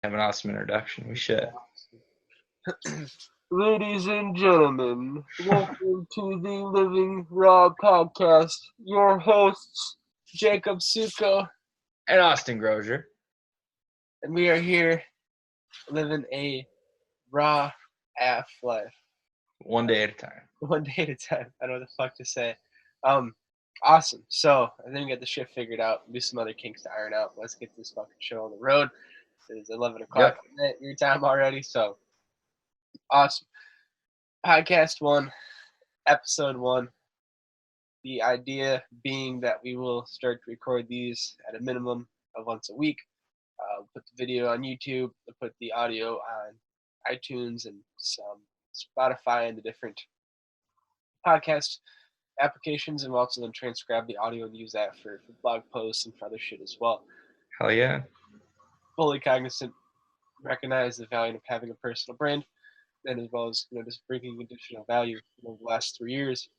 Have an awesome introduction. We should. Ladies and gentlemen, welcome to the Living Raw podcast. Your hosts, Jacob Suko, And Austin Groesser. and we are here living a raw AF life. One day at a time. One day at a time. I don't know what the fuck to say. Awesome. So, I think we got the shit figured out. Do some other kinks to iron out. Let's get this fucking show on the road. It is 11 o'clock at night, your time already, so awesome. Podcast 1, episode 1. The idea being that we will start to record these at a minimum of once a week. Put the video on YouTube, put the audio on iTunes and some Spotify and the different podcast applications, and we'll also then transcribe the audio and use that for blog posts and for other shit as well. Hell yeah. Fully cognizant, recognize the value of having a personal brand, and as well as just bringing additional value. The last 3 years,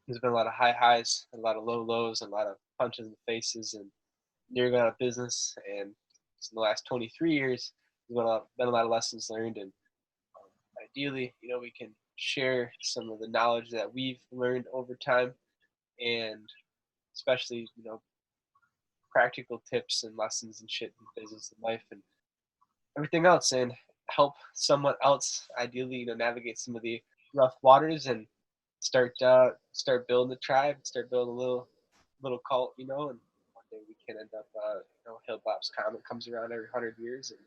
there's been a lot of high highs, a lot of low lows, and a lot of punches in the faces, and near got out of business. And in the last 23 years, there's been a lot of lessons learned, and ideally, we can share some of the knowledge that we've learned over time, and especially, practical tips and lessons and shit in business and life and everything else, and help someone else ideally, navigate some of the rough waters and start building a tribe, start building a little cult, and one day we can end up, Hill Bob's Comet comes around every 100 years, and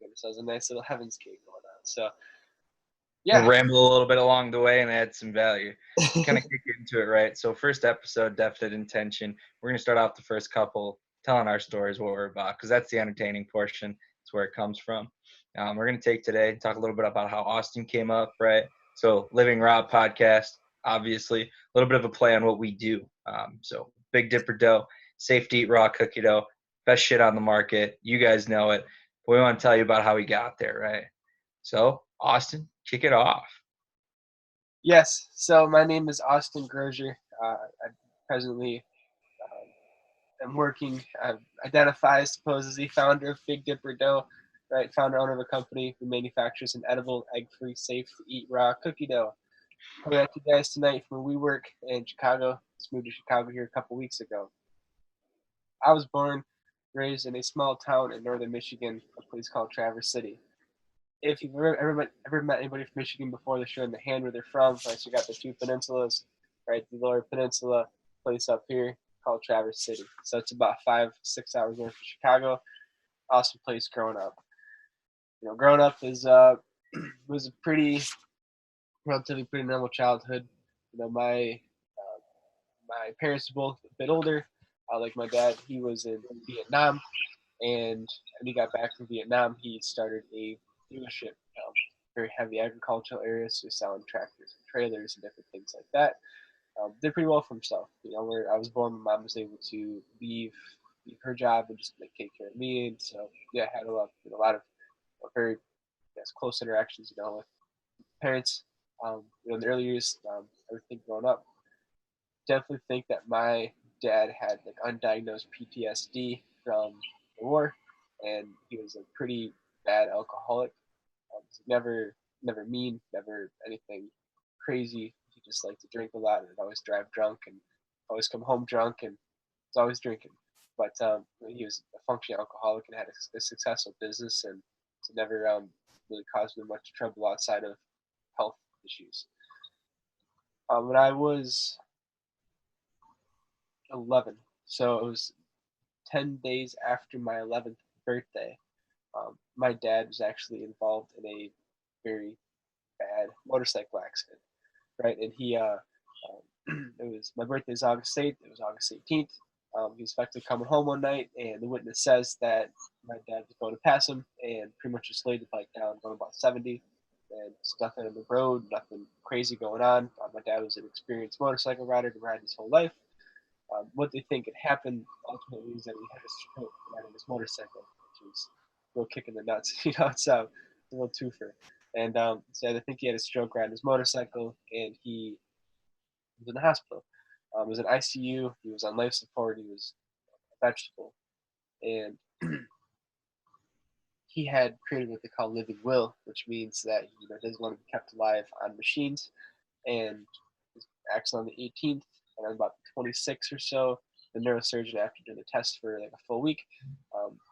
get ourselves a nice little heaven's gate going on. So, yeah. We'll ramble a little bit along the way and add some value. Kind of kick into it, right? So first episode, Definite Intention. We're going to start off the first couple telling our stories, what we're about, because that's the entertaining portion. It's where it comes from. We're going to take today, talk a little bit about how Austin came up, right? So Living Raw podcast, obviously, a little bit of a play on what we do. So Big Dipper dough, safe to eat raw cookie dough, best shit on the market. You guys know it. But we want to tell you about how we got there, right? So Austin, kick it off. Yes. So my name is Austin Groesser. I presently am working. I identify, I suppose, as the founder of Big Dipper Dough, right? Founder, owner of a company who manufactures an edible, egg-free, safe-to-eat raw cookie dough. Coming at you guys tonight from where we work in Chicago. Just moved to Chicago here a couple weeks ago. I was born, raised in a small town in northern Michigan, a place called Traverse City. If you've ever met anybody from Michigan before, they're showing the hand where they're from. Right, so you got the two peninsulas, right? The lower peninsula, place up here called Traverse City. So it's about 5-6 hours north of Chicago. Awesome place growing up. Growing up is was a relatively pretty normal childhood. My parents were both a bit older. Like my dad, he was in Vietnam, and when he got back from Vietnam, he started a dealership, very heavy agricultural areas, so selling tractors and trailers and different things like that. Did pretty well for himself. Where I was born, my mom was able to leave her job and just take care of me, and so yeah, I had a lot of very close interactions, with parents. In the early years, everything growing up, definitely think that my dad had undiagnosed PTSD from the war, and he was a pretty bad alcoholic. Never mean, never anything crazy. He just liked to drink a lot and would always drive drunk and always come home drunk and was always drinking. But he was a functioning alcoholic and had a successful business, and it never really caused him much trouble outside of health issues. When I was 11, so it was 10 days after my 11th birthday. My dad was actually involved in a very bad motorcycle accident, right? And it was my birthday is August 8th. It was August 18th. He was effectively coming home one night, and the witness says that my dad was going to pass him and pretty much just laid the bike down, going about 70, and there's nothing on the road, nothing crazy going on. My dad was an experienced motorcycle rider to ride his whole life. What they think had happened ultimately is that he had a stroke riding his motorcycle, which was a little kick in the nuts. It's a little twofer. And so I think he had a stroke riding his motorcycle, and he was in the hospital. He was in ICU. He was on life support. He was a vegetable. And he had created what they call living will, which means that he doesn't want to be kept alive on machines. And actually on the 18th, and on about the 26th or so, the neurosurgeon, after doing the test for like a full week,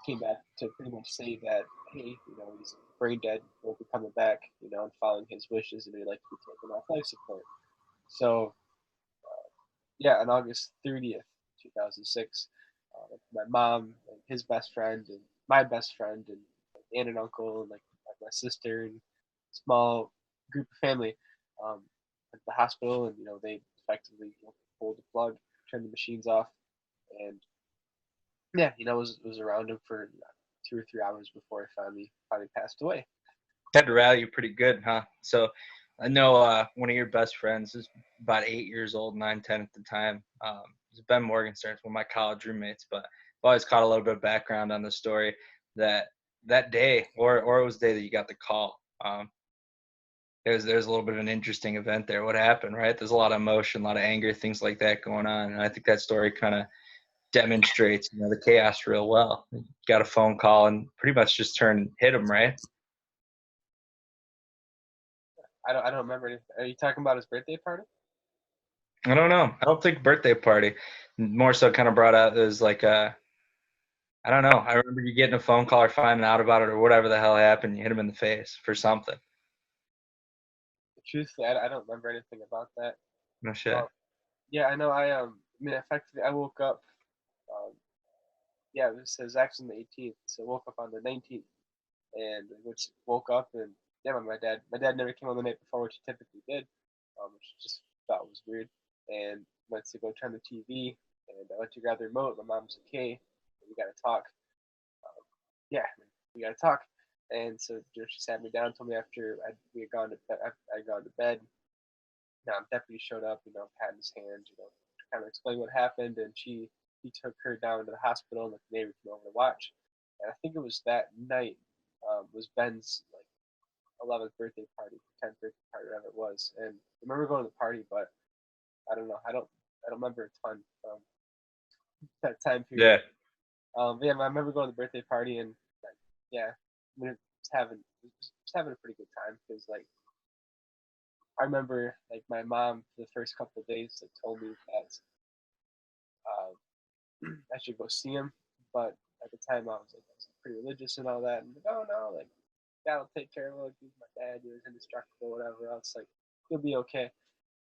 came back to pretty much say that, hey, he's brain dead, won't be coming back, and following his wishes, and he'd like to be taken off life support. So, yeah, on August 30th, 2006, my mom, and his best friend, and my best friend, and aunt and uncle, and like my sister, and small group of family at the hospital, and they effectively pulled the plug, turned the machines off, and yeah, was around him for 2 or 3 hours before he finally passed away. Had to rally you pretty good, huh? So I know one of your best friends is about 8 years old, 9, 10 at the time. It's Ben Morgenstern, one of my college roommates, but I've always caught a little bit of background on the story that day, or it was the day that you got the call. There's a little bit of an interesting event there. What happened, right? There's a lot of emotion, a lot of anger, things like that going on, and I think that story kind of demonstrates the chaos real well. You got a phone call and pretty much just turned and hit him, right? I don't remember anything. Are you talking about his birthday party? I don't know. I don't think birthday party. More so kind of brought out as like I don't know. I remember you getting a phone call or finding out about it or whatever the hell happened. You hit him in the face for something. Truthfully, I don't remember anything about that. No shit. Yeah, I know. I mean, effectively, I woke up. Um, yeah, it says actually on the 18th, so I woke up on the 19th, and which woke up and yeah, my dad never came on the night before, which he typically did, which I just thought was weird, and went to go turn the TV, and I went to grab the remote. My mom's like, "Hey, we gotta talk." Yeah, we gotta talk. And so she sat me down, told me after we had gone to I'd gone to bed. Now deputy showed up, patting his hand, kind of explained what happened, and he took her down to the hospital, and the neighbor came over to watch. And I think it was that night was Ben's like 11th birthday party, 10th birthday party, whatever it was. And I remember going to the party, but I don't know, I don't remember a ton from that time period. Yeah. But yeah, I remember going to the birthday party, and like, yeah, I mean, was having a pretty good time because like I remember like my mom for the first couple of days like told me that I should go see him, but at the time I was pretty religious and all that, and like, oh no, like God will take care of him. Like, he's my dad, he was indestructible, whatever else. Like he'll be okay.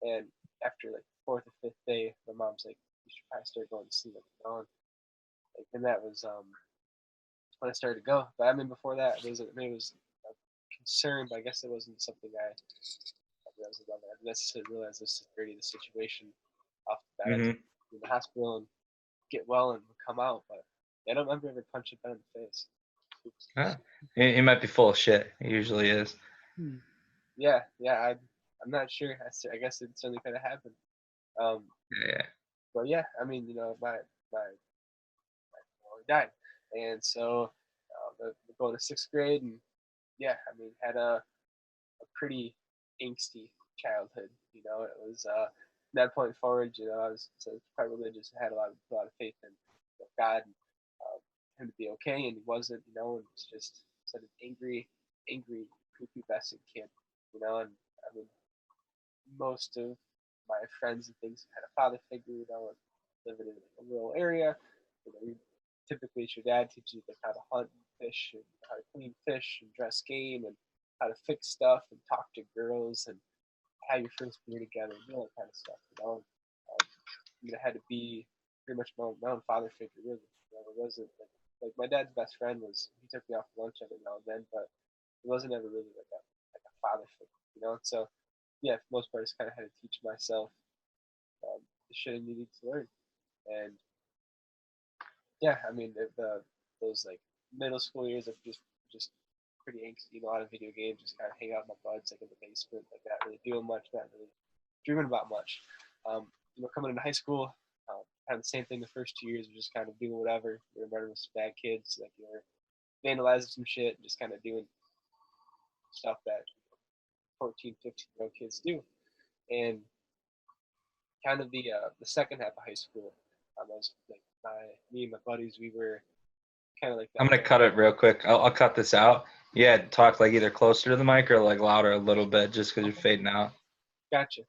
And after like fourth or fifth day, my mom's like, you should probably start going to see him. Like, and that was when I started to go. But I mean, before that, it was a concern, but I guess it wasn't something I realized about that. I didn't necessarily realize the severity of the situation off the bat. I Hmm. took him to the hospital and get well and come out, but I don't remember ever punching Ben in the face. Huh. He might be full of shit. He usually is. Hmm. Yeah, I'm not sure. I guess it certainly could have happened. Um, Yeah. but yeah, I mean, my father died, and so going to sixth grade, and yeah, I mean, had a pretty angsty childhood. It was from that point forward. I was quite religious. I had a lot of faith in God and him to be okay, and he wasn't. And was just such an angry, prepubescent kid. And I mean, most of my friends and things had a father figure. Living in a rural area. Typically, it's your dad teaches you like how to hunt and fish and how to clean fish and dress game and how to fix stuff and talk to girls and have your first beer together and all that kind of stuff. I had to be pretty much my own father figure, really. It wasn't like my dad's best friend was. He took me out for lunch every now and then, but it wasn't ever really like a father figure. So yeah, for the most part, I just kind of had to teach myself the shit I needed to learn. And yeah, I mean those like middle school years of just pretty angsty, a lot of video games, just kind of hang out with my buds like in the basement, like not really doing much, not really dreaming about much. Coming into high school, kind of the same thing. The first 2 years were just kind of doing whatever. We were running with some bad kids, like vandalizing some shit, and just kind of doing stuff that 14, 15-year-old kids do. And kind of the second half of high school, I was like me and my buddies, we were kind of like I'm that. gonna cut it real quick. I'll cut this out. Yeah, talk like either closer to the mic or like louder a little bit, just because you're Okay. fading out. Gotcha.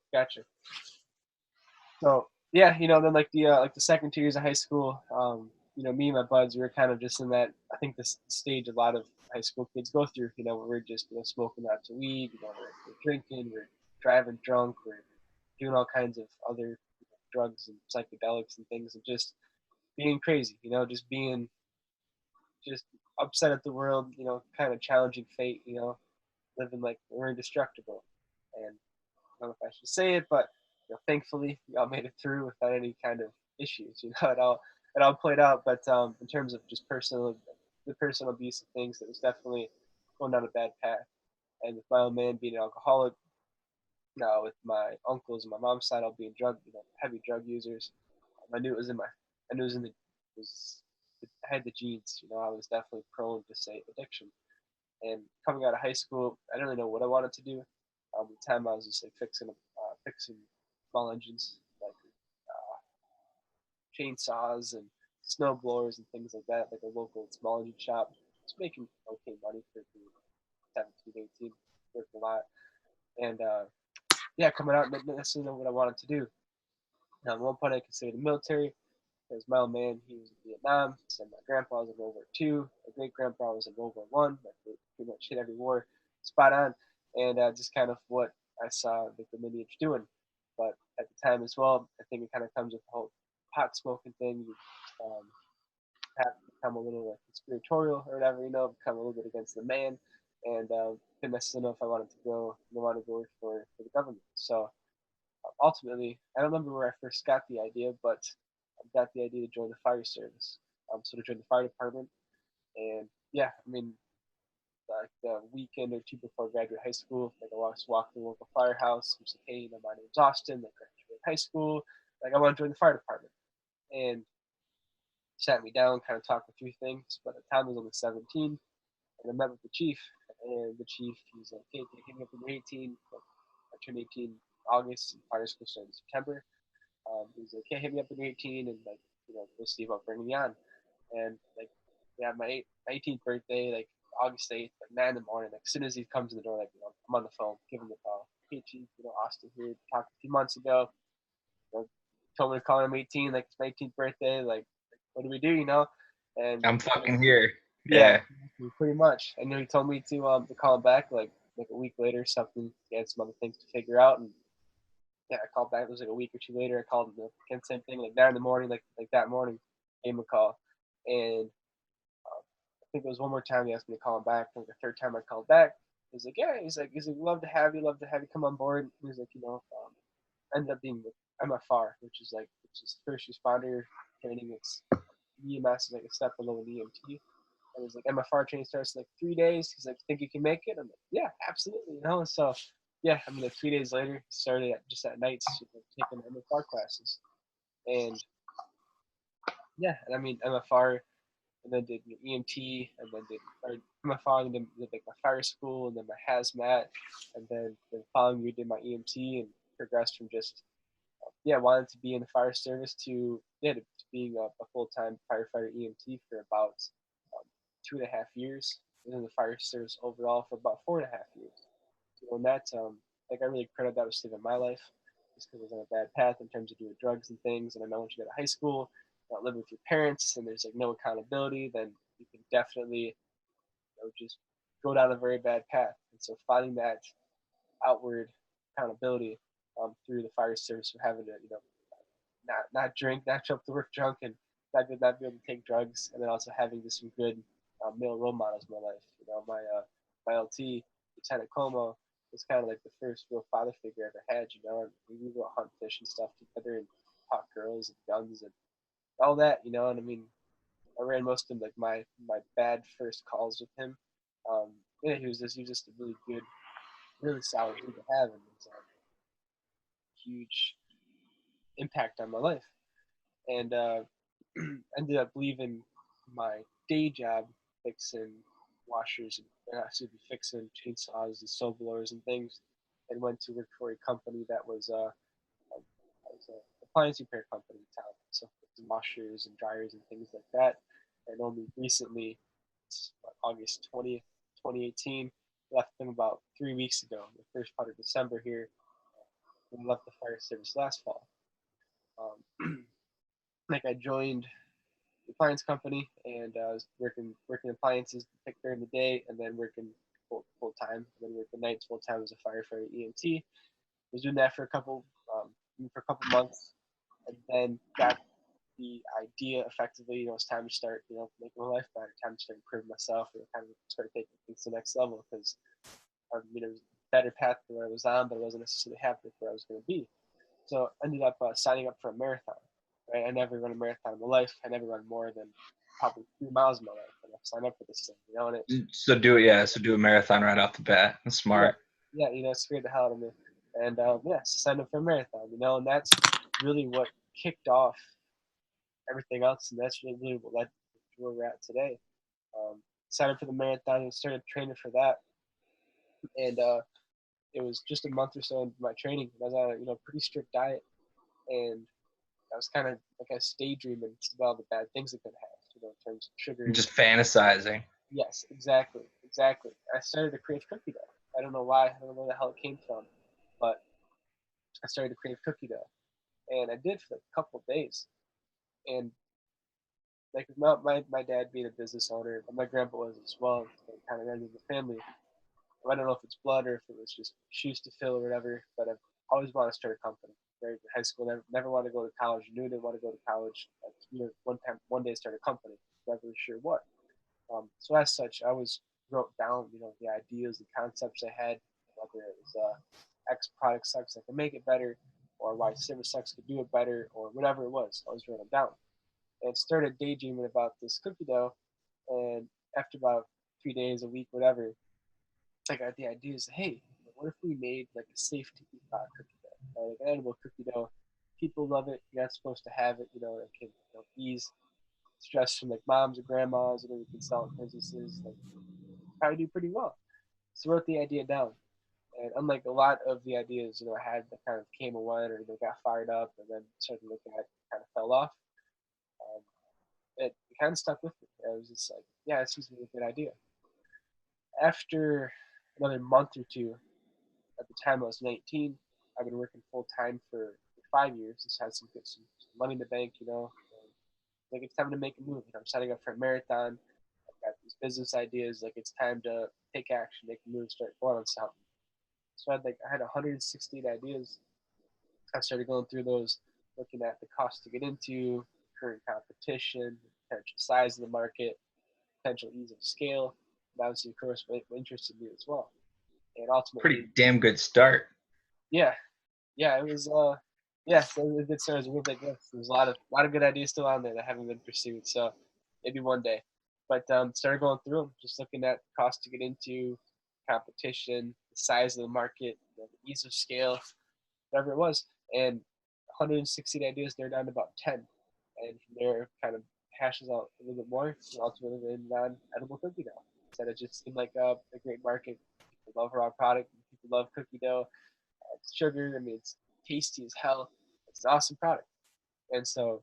So yeah, then like the second 2 years of high school, me and my buds, we were kind of just in that, I think, this stage a lot of high school kids go through. Where we're just smoking lots of weed. We're drinking, we're driving drunk, we're doing all kinds of other drugs and psychedelics and things, and just being crazy. Just being just upset at the world. Kind of challenging fate. Living like we're indestructible. And I don't know if I should say it, but thankfully we all made it through without any kind of issues. It all played out. But in terms of just the personal abuse of things, it was definitely going down a bad path. And with my old man being an alcoholic, now with my uncles and my mom's side all being heavy drug users, I knew it was in my, I knew it was in the, it was, I had the genes. I was definitely prone to say addiction. And coming out of high school, I didn't really know what I wanted to do. At the time, I was just like fixing small engines, like chainsaws and snow blowers and things like that, like a local small engine shop. Just making okay money for being 17, 18, worked a lot. And yeah, coming out, didn't necessarily know what I wanted to do. Now, at one point, I considered the military. Because my old man, he was in Vietnam. So my grandpa was in World War II. My great grandpa was in World War One. Like pretty much hit every war, spot on. And just kind of what I saw the lineage doing. But at the time as well, I think it kind of comes with the whole pot smoking thing. You have to become a little like conspiratorial or whatever, become a little bit against the man. And didn't necessarily know if I wanted to go, I wanted to go work for the government. So ultimately, I don't remember where I first got the idea, but I got the idea to join the fire service. So to join the fire department, and yeah, I mean, like the weekend or two before I graduated high school, like I just walked to the local firehouse. I'm like, hey, my name's Austin. Like, I graduated high school. Like, I want to join the fire department, and sat me down, kind of talked me through things. But at the time, I was only 17, and I met with the chief, and the chief, he's like, hey, hit me up when you're 18. Like, I turned 18 in August, and fire school started in September. He's like, hey, hit me up when you're 18, and like, we'll see about bringing me on. And like, yeah, my 18th birthday, like August 8th, like 9 in the morning. Like, as soon as he comes in the door, like, I'm on the phone, give him the call. Hey, chief, Austin here. Talked a few months ago. Told me to call him 18. Like, it's my 18th birthday. Like, what do we do? And I'm fucking here. yeah, Yeah. pretty much. I know he told me to call him back like a week later, or something. He had some other things to figure out, and yeah, I called back. It was like a week or two later. I called him again, same thing, like 9 in the morning, like that morning, gave him a call, and I think it was one more time he asked me to call him back. Like the third time I called back, he's like, yeah, he's like, love to have you come on board. He's like, ended up being with MFR, which is first responder training. It's EMS is like a step below an EMT. And he's like, MFR training starts in like 3 days. He's like, think you can make it? I'm like, yeah, absolutely. So yeah, I mean, like 3 days later, started just at nights, taking MFR classes, and yeah, and I mean MFR, and then did EMT, and then did MFR, and then did like my fire school, and then my hazmat, and then the following year did my EMT, and progressed from just yeah, wanted to be in the fire service to yeah, to being a full time firefighter EMT for about 2.5 years, and then the fire service overall for about 4.5 years. And that's like I really credit that with saving my life, just because I was on a bad path in terms of doing drugs and things. And I know once you go to high school, not living with your parents, and there's like no accountability, then you can definitely just go down a very bad path. And so finding that outward accountability through the fire service for having to not drink, not show up to work drunk, and not be able to take drugs, and then also having just some good male role models in my life. My LT, Lieutenant Como, was kind of like the first real father figure I ever had. And we would go hunt, fish, and stuff together, and talk girls and guns and all that. And I mean, I ran most of like my bad first calls with him. Yeah, he was just a really good, really solid dude to have, and it was a huge impact on my life. And ended up leaving my day job fixing washers and fixing chainsaws and snow blowers and things, and went to work for a company that was an appliance repair company in town. So washers and dryers and things like that. and only recently, August 20th, 2018, left them about 3 weeks ago, the first part of December here. We left the fire service last fall. Like I joined the appliance company, and I was working appliances during the day, and then working full time, and then working nights full time as a firefighter EMT. Was doing that for a couple months, and then got the idea effectively. It's time to start, making my life better. Time to start improving myself, and time to start taking things to the next level because it was a better path than where I was on, but I wasn't necessarily happy with where I was going to be. So I ended up signing up for a marathon. Right, I never run a marathon in my life. I never run more than probably 3 miles in my life, and I signed up for this thing. And it. So do a marathon right off the bat. That's smart. Yeah, it scared the hell out of me. And so signed up for a marathon. And that's really what kicked off everything else, and that's really what led to where we're at today. Signed up for the marathon and started training for that. And it was just a month or so into my training. I was on a pretty strict diet, and I was kind of daydreaming about all the bad things it could have, in terms of sugar. Just fantasizing. Yes, exactly. I started to crave cookie dough. I don't know why. I don't know where the hell it came from, but I started to crave cookie dough, and I did for a couple of days. And like my dad being a business owner, but my grandpa was as well, kind of running the family. I don't know if it's blood or if it was just shoes to fill or whatever, but I've always wanted to start a company. Right? In high school, never wanted to go to college. Knew I didn't want to go to college. One day start a company. Never sure what. So as such, I wrote down, the ideas, the concepts I had, whether it was X product sucks, I can make it better, or why service sucks could do it better, or whatever it was. I always wrote them down and started daydreaming about this cookie dough. And after about 3 days, a week, whatever, I got the idea is, hey, what if we made like a safety cookie dough, like an edible cookie dough? People love it. You're not supposed to have it. It can ease stress from like moms or grandmas. We can sell it in businesses. Like probably do pretty well. So I wrote the idea down. And unlike a lot of the ideas, I had that kind of came and went or they got fired up and then started looking at it, kind of fell off. It kind of stuck with me. I was just like, yeah, this seems like a good idea. After another month or two, at the time I was 19, I've been working full time for 5 years. Just had some money in the bank, like it's time to make a move. I'm signing up for a marathon. I've got these business ideas. Like it's time to take action, make a move, start going on something. So I had 168 ideas. I started going through those, looking at the cost to get into, current competition, potential size of the market, potential ease of scale. That was, of course, what interested me as well. And ultimately, pretty damn good start. Yeah, it was. Yeah, so it was a good start. It was a real big list. There's a lot of good ideas still on there that haven't been pursued. So maybe one day. But started going through them, just looking at cost to get into, competition, the size of the market, the ease of scale, whatever it was, and 160 ideas. They're down to about 10, and from there, kind of hashes out a little bit more. And ultimately, in non-edible cookie dough. So it just seemed like a great market. People love raw product. People love cookie dough. It's sugar. It's tasty as hell. It's an awesome product. And so,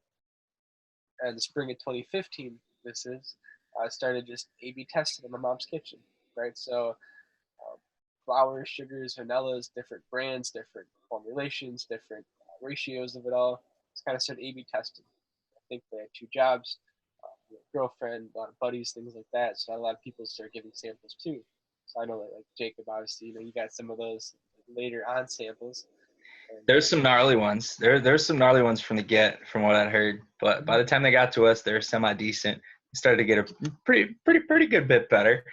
in the spring of 2015, I started just A/B testing in my mom's kitchen. Right. So flours, sugars, vanillas, different brands, different formulations, different ratios of it all. Just kind of started A/B testing. I think they had 2 jobs, girlfriend, a lot of buddies, things like that. So a lot of people started giving samples too. So I know that like Jacob, obviously, you got some of those later on samples. And there's some gnarly ones. There's some gnarly ones from the get, from what I heard. But by the time they got to us, they were semi-decent. Started to get a pretty good bit better.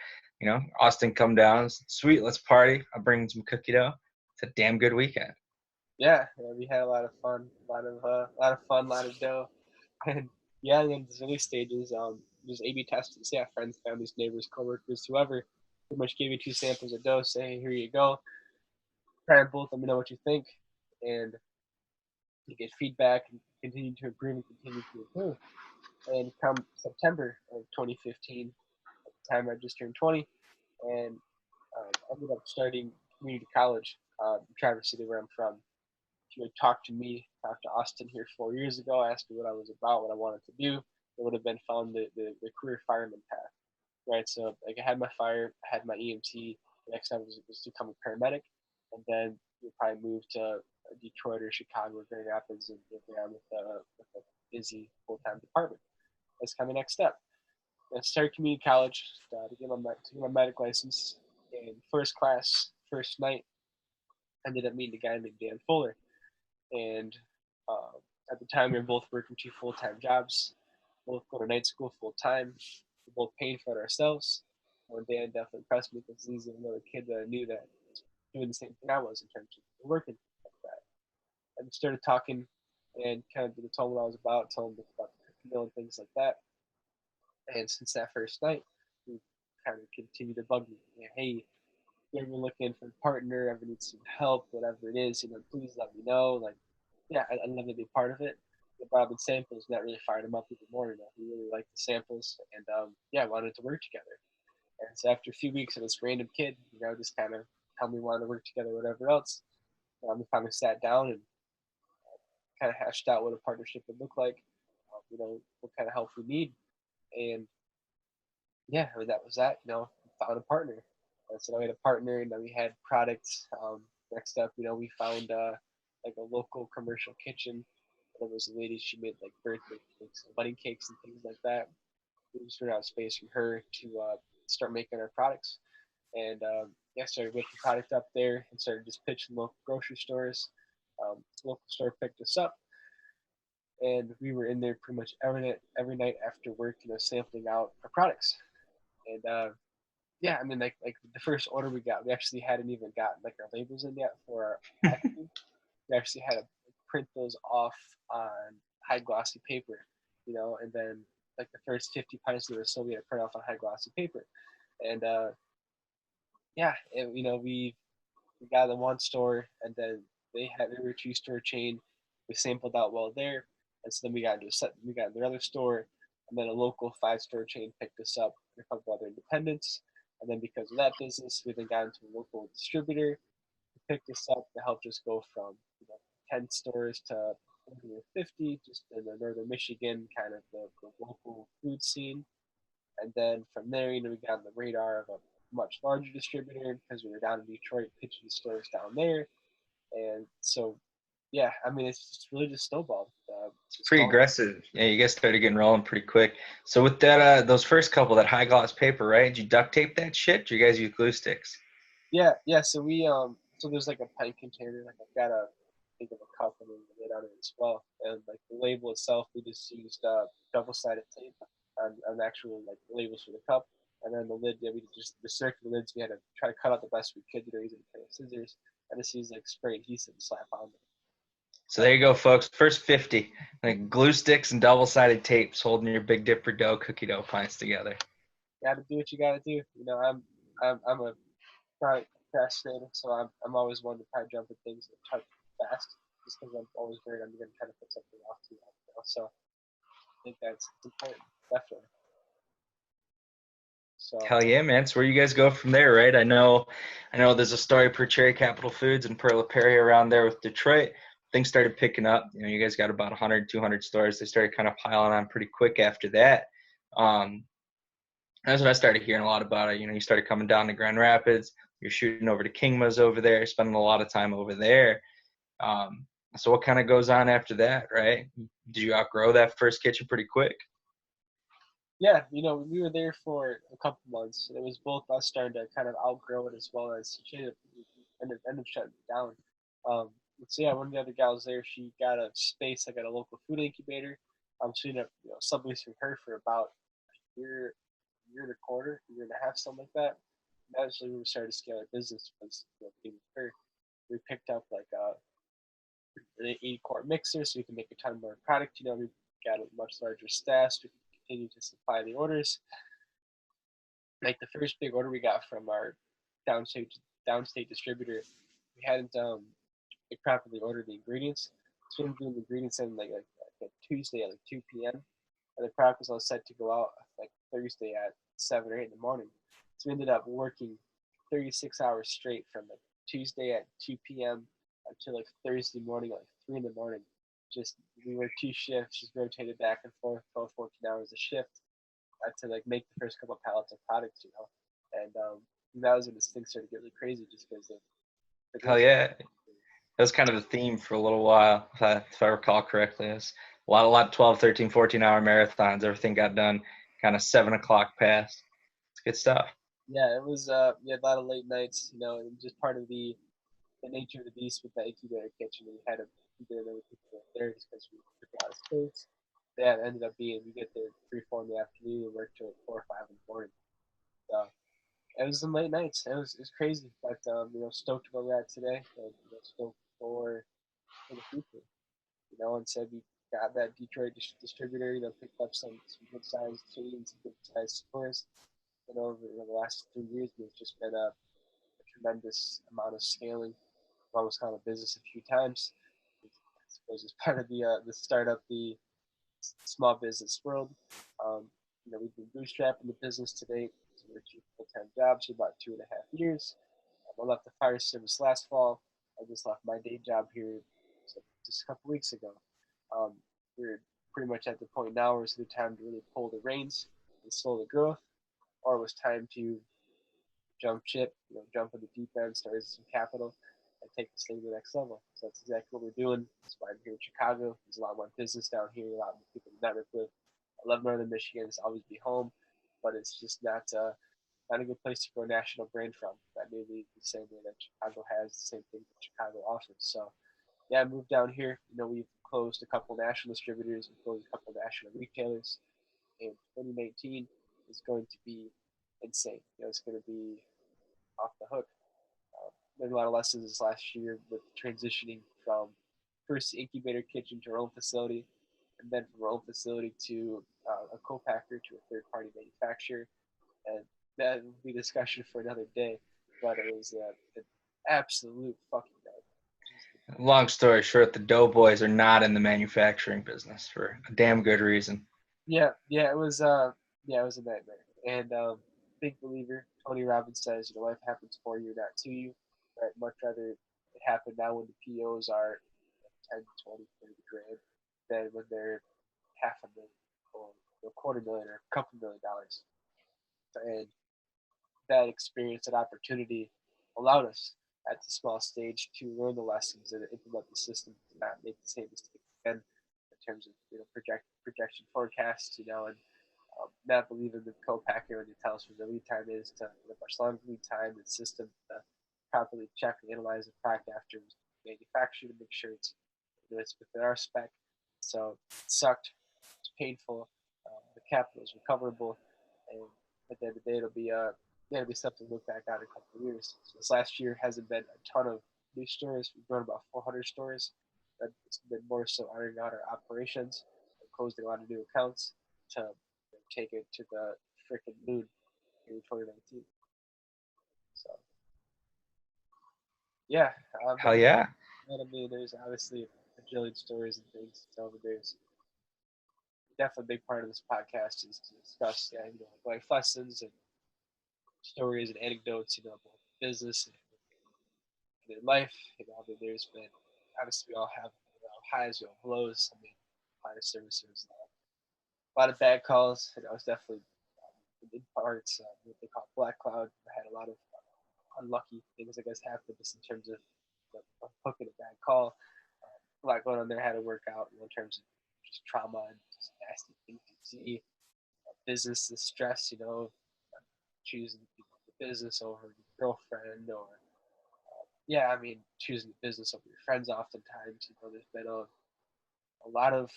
Austin come down, sweet, let's party. I'll bring some cookie dough. It's a damn good weekend. Yeah, we had a lot of fun, a lot of dough, and yeah, in the early stages, just A/B testing. So yeah, friends, families, neighbors, coworkers, whoever, pretty much gave you 2 samples of dough. Say, hey, here you go. Try them both. Let me know what you think, and you get feedback and continue to improve. And come September of 2015, at the time I just turned 20, and ended up starting community college in Traverse City, where I'm from. She had talked to Austin here 4 years ago, asked me what I was about, what I wanted to do. it would have been found the career fireman path, right? So like I had my fire, I had my EMT. The next step was to become a paramedic, and then you probably move to Detroit or Chicago or Grand Rapids and get around with a busy full time department. That's kind of the next step. I started community college to get my medic license. In first class, first night, ended up meeting a guy named Dan Fuller, and uh, at the time we were both working two full time jobs, both go to night school full time, we both paying for it ourselves. And Dan definitely impressed me because he's another kid that I knew that was doing the same thing I was in terms of working like that. And we started talking and kind of told him what I was about, told him about the cookie and things like that. And since that first night, we kind of continued to bug me. Hey, if you're looking for a partner, ever need some help, whatever it is, please let me know. Like, yeah, I'd love to be part of it. The Bob and samples, that really fired him up even more. He really liked the samples, and yeah, wanted to work together. And so after a few weeks of this random kid, just kind of tell me wanted to work together, whatever else, we finally sat down and kind of hashed out what a partnership would look like. What kind of help we need, and yeah, I mean, that was that. Found a partner. And so now we had a partner, and then we had products. Next up, we found like a local commercial kitchen. There was a lady, she made like birthday cakes, and wedding cakes, and things like that. We just figured out space for her to start making our products. And yeah, started making product up there and started just pitching local grocery stores. Local store picked us up, and we were in there pretty much every night after work, sampling out our products. And yeah, I mean, like the first order we got, we actually hadn't even gotten like our labels in yet for our packaging. We actually had to print those off on high glossy paper, and then like the first 50 pints of the sold we had to print off on high glossy paper. And yeah, we got the one store, and then they were a two-store chain. We sampled out well there, and so then we got another store, and then a local five-store chain picked us up, and a couple other independents. And then because of that business, we then got into a local distributor who picked us up to help us go from 10 stores to 50, just in the northern Michigan, kind of the local food scene. And then from there, we got on the radar of a much larger distributor because we were down in Detroit pitching stores down there. And so, yeah, I mean, it's just really just snowballed. Pretty aggressive. Yeah, you guys started getting rolling pretty quick. So with that, those first couple, that high gloss paper, right? Did you duct tape that shit? Or you guys use glue sticks? Yeah. So so there's like a pint container. Like I've got a think of a cup and then the lid on it as well. And like the label itself, we just used double-sided tape on actual like labels for the cup. And then the lid, yeah, we just the circular lids. We had to try to cut out the best we could, using a pair of scissors, and just use like spray adhesive and slap on them. So there you go, folks. First 50, like glue sticks and double-sided tapes holding your Big Dipper dough, cookie dough pints together. Got to do what you got to do. I'm a product procrastinator, so I'm always one to probably jump at things and try fast, just because I'm always worried I'm going to try to put something off too long. So I think that's important, definitely. So Hell yeah, man. So where you guys go from there, right? I know there's a story per Cherry Capital Foods and Pearl Perry around there with Detroit. Things started picking up. You guys got about 100, 200 stores. They started kind of piling on pretty quick after that. That's when I started hearing a lot about it. You started coming down to Grand Rapids. You're shooting over to Kingma's over there, spending a lot of time over there. So what kind of goes on after that, right? Did you outgrow that first kitchen pretty quick? yeah, we were there for a couple months, and it was both us starting to kind of outgrow it as well as she ended up shutting it down. So yeah, one of the other gals there, she got a space like at a local food incubator. She ended up subleasing her for about a year and a quarter, year and a half, something like that. And that's when we started to scale our business was being with her. We picked up like an 80-quart mixer so we can make a ton more product. We got a much larger staff so we can continue to supply the orders. Like the first big order we got from our downstate distributor, we hadn't properly ordered the ingredients. So we ended up doing the ingredients in like Tuesday at like 2 p.m. And the product was all set to go out like Thursday at 7 or 8 in the morning. So we ended up working 36 hours straight from like Tuesday at 2 p.m. until like Thursday morning at like 3 in the morning, we worked 2 shifts, just rotated back and forth, 12, 14 hours a shift to like make the first couple of pallets of products, and that was when this thing started to get really crazy just because of the Hell growth. yeah. That was kind of the theme for a little while, if I recall correctly. It was a lot of 12, 13, 14-hour marathons. Everything got done kind of 7 o'clock past. It's good stuff. Yeah, it was we had a lot of late nights, and just part of the nature of the beast with the incubator kitchen. We had to be there with people there just because we took a lot of space. Yeah, it ended up being we get there 3, 4 in the afternoon and work till 4 or 5 in the morning. So it was some late nights. It was crazy, but stoked where we're at today, and stoked for the future. And said we got that Detroit distributor. Picked up some good sized chains, some good sized stores. And over the last 3 years, there's just been a tremendous amount of scaling. I've almost gone out of business a few times. I suppose it's part of the startup, the small business world. We've been bootstrapping the business to date. So we're 2 full-time jobs for about 2.5 years. I left the fire service last fall. I just left my day job here just a couple weeks ago. Um, we're pretty much at the point now where it's the time to really pull the reins and slow the growth, or it was time to jump ship, jump in the deep end, start raising some capital, and take this thing to the next level. So that's exactly what we're doing. That's why I'm here in Chicago. There's a lot more business down here, a lot more people to network with. I love Northern Michigan. It's always be home, but it's just not a good place to grow a national brand from. That may be the same way that Chicago has, the same thing that Chicago offers. So, yeah, I moved down here. We've closed a couple national distributors, we've closed a couple national retailers, and 2019 is going to be insane. It's going to be off the hook. Learned a lot of lessons this last year with transitioning from first incubator kitchen to our own facility, and then from our own facility to a co-packer to a third-party manufacturer. And that will be discussion for another day. But it was an absolute fucking night. Long story short, the Doughboys are not in the manufacturing business for a damn good reason. Yeah, it was a nightmare. And big believer, Tony Robbins says, life happens for you, not to you. Right? Much rather it happen now when the POs are 10, 20, 30 grand than when they're half a million or $250,000 or a couple $1,000,000. And that experience, that opportunity allowed us at the small stage to learn the lessons and implement the system to not make the same mistake again in terms of projection forecasts, and not believing the co-packer when they tell us what the lead time is to much longer lead time and system to properly check and analyze the product after it's manufactured to make sure it's within our spec. So it sucked. It's painful. The capital is recoverable, and at the end of the day, it'll be something to look back on in a couple of years. So this last year hasn't been a ton of new stores. We've grown about 400 stores. It's been more so ironing out our operations and closing a lot of new accounts to take it to the freaking moon in 2019. So yeah, Hell yeah. I mean, there's obviously a bajillion stories and things to tell, but there's definitely a big part of this podcast is to discuss, life lessons and stories and anecdotes, about business and in life. I mean, there's been obviously we all have highs, we have lows. I mean, fire services, a lot of bad calls. It's definitely in parts what they call black cloud. I had a lot of unlucky things, I guess, happen just in terms of hooking a bad call. A lot going on there. Had to work out in terms of just trauma and just nasty things you see. Business, the stress, choosing the business over your girlfriend, or yeah, I mean, choosing the business over your friends. Oftentimes, there's been a lot of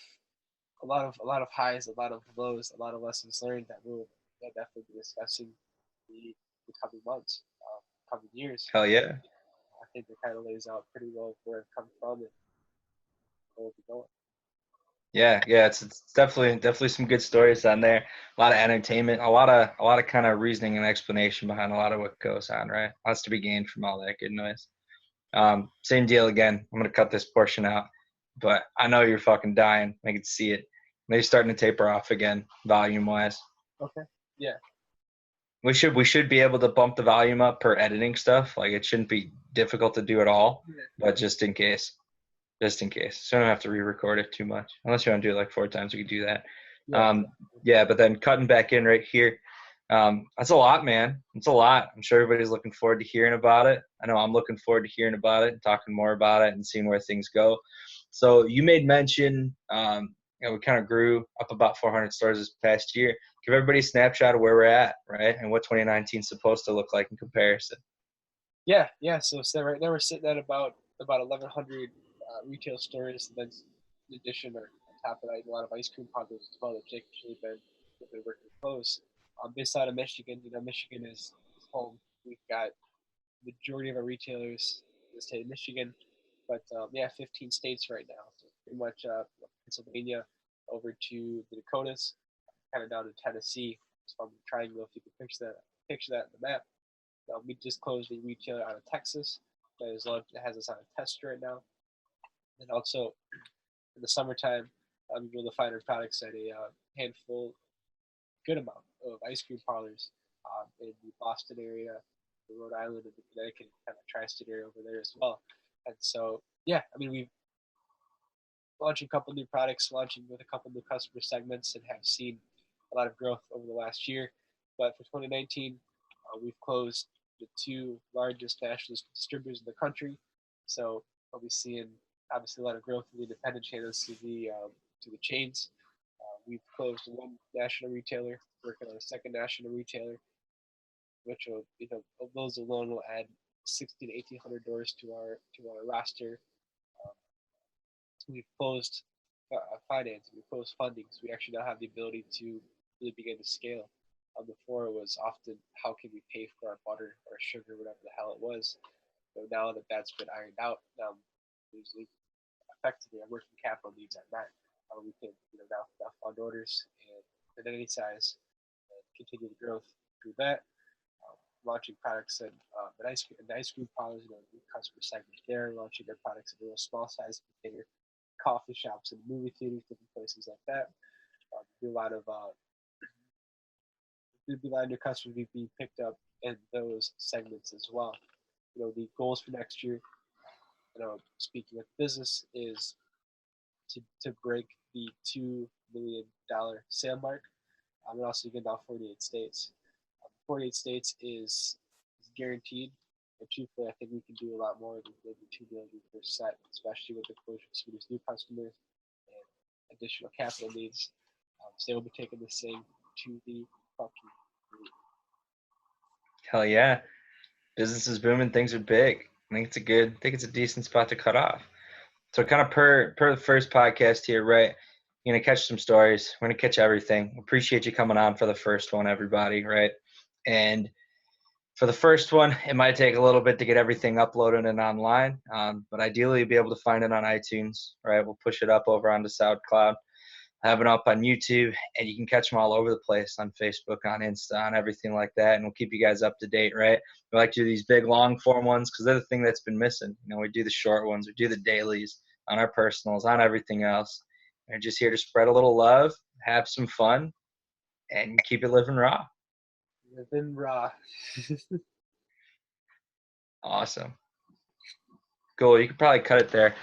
highs, a lot of lows, a lot of lessons learned that we'll definitely be discussing the coming months, coming years. Hell yeah. I think it kind of lays out pretty well where I've come from and where we'll be going. Yeah, it's definitely some good stories on there. A lot of entertainment, a lot of kind of reasoning and explanation behind a lot of what goes on, right? Lots to be gained from all that good noise. Same deal again. I'm gonna cut this portion out, but I know you're fucking dying. I can see it. Maybe starting to taper off again, volume wise. Okay. Yeah. We should be able to bump the volume up per editing stuff. Like it shouldn't be difficult to do at all, Yeah. but just in case. just in case, so I don't have to re-record it too much. Unless you want to do it like 4 times, we could do that. Yeah. Yeah, but then cutting back in right here. That's a lot, man. It's a lot. I'm sure everybody's looking forward to hearing about it. I know I'm looking forward to hearing about it and talking more about it and seeing where things go. So you made mention, we kind of grew up about 400 stores this past year. Give everybody a snapshot of where we're at, right, and what 2019 is supposed to look like in comparison. Yeah. So right now we're sitting at about 1,100 retail stores. And then in addition, or on top of that, a lot of ice cream parlors as well that Jake has really been working close. Based out of Michigan, Michigan is home. We've got the majority of our retailers in the state of Michigan, but 15 states right now. So pretty much Pennsylvania over to the Dakotas, kind of down to Tennessee. It's from the triangle. If you can picture that in the map. We just closed a retailer out of Texas that has us on a test right now. And also in the summertime, I'm able to find our products at a good amount of ice cream parlors in the Boston area, the Rhode Island, and the Connecticut kind of tri-state area over there as well. And so, yeah, I mean, we've launched a couple new products, launching with a couple new customer segments, and have seen a lot of growth over the last year. But for 2019, we've closed the 2 largest national distributors in the country. So we'll be seeing obviously a lot of growth in the independent channels to the chains. We've closed 1 national retailer, working on a 2nd national retailer, which will, those alone will add 1,600 to 1,800 doors to our roster. We've closed financing, we've closed funding, so we actually now have the ability to really begin to scale. Before it was often how can we pay for our butter or sugar, whatever the hell it was. So now that that's been ironed out, usually effectively our working capital needs are met. We can now fund orders and at any size and continue the growth through that. Launching products in ice cream parlors, new customer segments there, launching their products in a real small size container, coffee shops and movie theaters, different places like that. Do a lot of new customers being picked up in those segments as well. The goals for next year, speaking of business, is to break the $2 million sale mark. And also get about 48 states. 48 states is guaranteed. And truthfully, I think we can do a lot more than maybe 2 million per set, especially with the closure of some of these new customers and additional capital needs. So we'll be taking this thing to the fucking moon. Hell yeah. Business is booming. Things are big. I think it's a decent spot to cut off. So kind of per the first podcast here, right? You're going to catch some stories. We're going to catch everything. Appreciate you coming on for the first one, everybody, right? And for the first one, it might take a little bit to get everything uploaded and online, but ideally you'll be able to find it on iTunes, right? We'll push it up over onto SoundCloud, have it up on YouTube, and you can catch them all over the place on Facebook, on Insta, on everything like that, and we'll keep you guys up to date, right? We like to do these big long-form ones because they're the thing that's been missing. We do the short ones, we do the dailies on our personals, on everything else. We're just here to spread a little love, have some fun, and keep it living raw. Living raw. Awesome. Cool. You could probably cut it there.